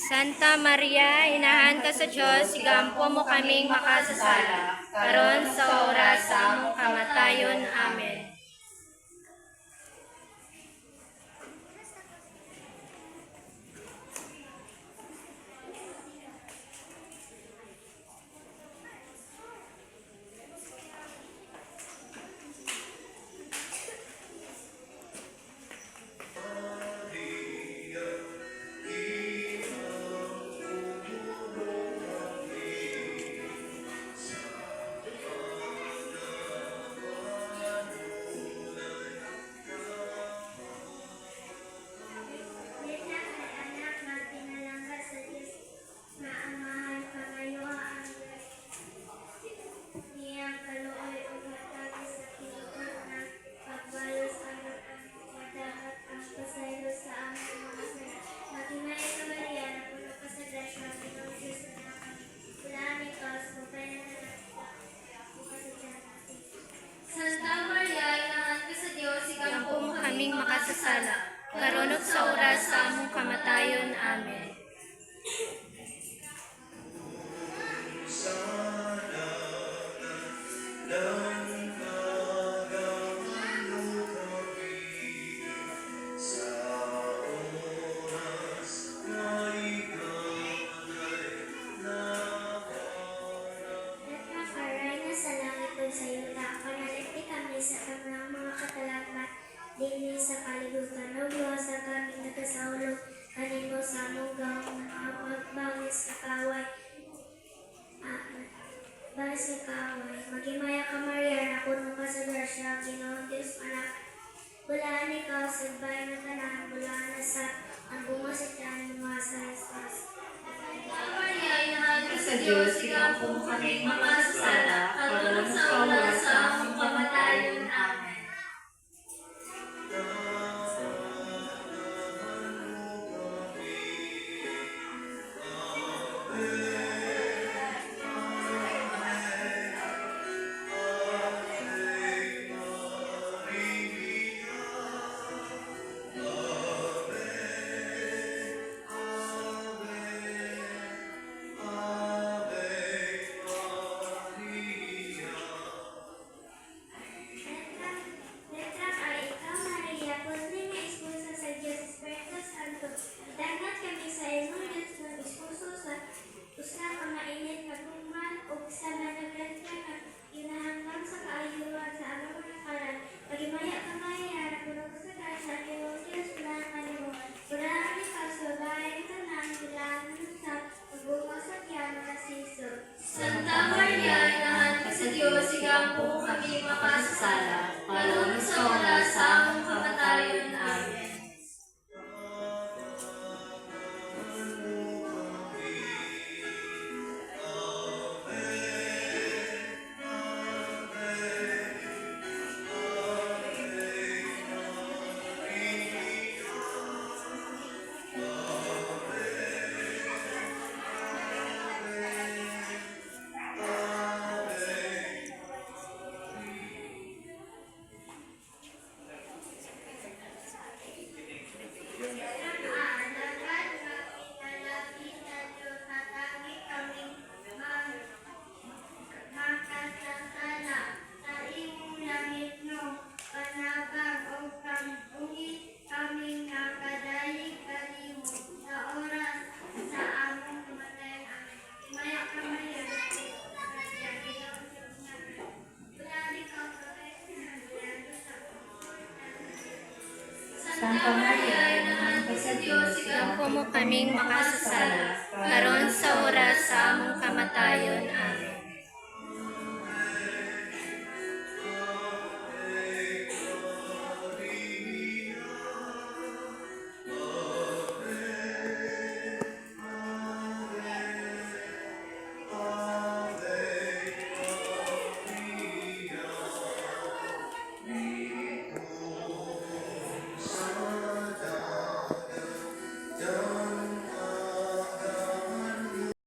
Santa Maria, inahan ka sa Diyos, sigampo mo kaming makasasala, karon sa oras sa among kamatayon. Amen. Kaming makasasala, karon ug sa oras sa among kamatayon. Amen. Dili sa kalibutan ng Diyos sa kaming nagkasaulo kanin mo sa among gawang magbangis kakaway. Bangis kakaway. Magimaya ka Maria, napuno ka sa grasya, Ginoong Diyos anak. Bulaan ikaw sa bayan ng tanan, bulaan na sa ang bunga sa tiyan mga sa Jesus. Maria, inahan ka sa Diyos, sigampo mo kaming makasasala, karon sa oras sa among kamatayon. Amen. Santa Maria, inahan ka sa Diyos, sigampo mo kaming makasasala, karon sa oras sa among kamatayon. Amen. mo kaming makasasala, karon sa oras sa among kamatayon.